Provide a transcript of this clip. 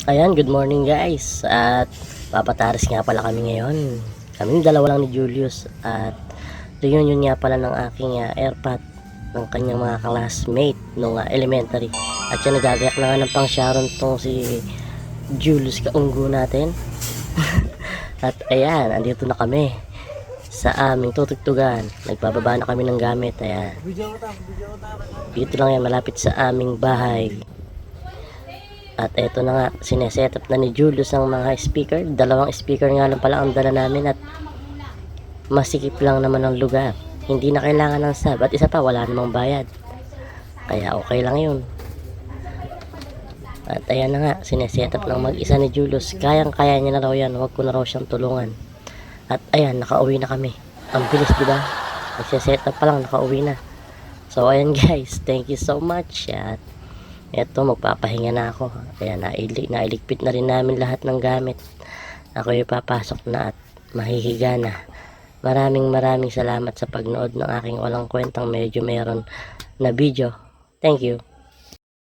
Ayan, good morning guys. At papataris nga pala kami ngayon. Kaming dalawa lang ni Julius. At reunion nga pala ng aking airpot ng kanyang mga classmate nung elementary. At yan, nagagayak na nga ng pang Sharon tong si Julius kaunggo natin. At ayan, andito na kami sa aming tutugtugan. Nagbababa na kami ng gamit. Ayan. Dito lang yan, malapit sa aming bahay. At eto na nga, sineset up na ni Julius ang mga speaker. Dalawang speaker nga lang pala ang dala namin at masikip lang naman ang lugar. Hindi na kailangan ng sub. At isa pa, wala namang bayad. Kaya okay lang yun. At ayan na nga, sineset up ng mag-isa ni Julius. Kayang-kaya niya na raw yan. Huwag ko na raw siyang tulungan. At ayan, nakauwi na kami. Ang bilis, diba? Nagsiset up pa lang, nakauwi na. So ayan guys, thank you so much. At eto, magpapahinga na ako. Ayan, nailigpit na rin namin lahat ng gamit. Ako yung papasok na at mahihiga na. Maraming salamat sa pagnood ng aking walang kwentang medyo meron na video. Thank you.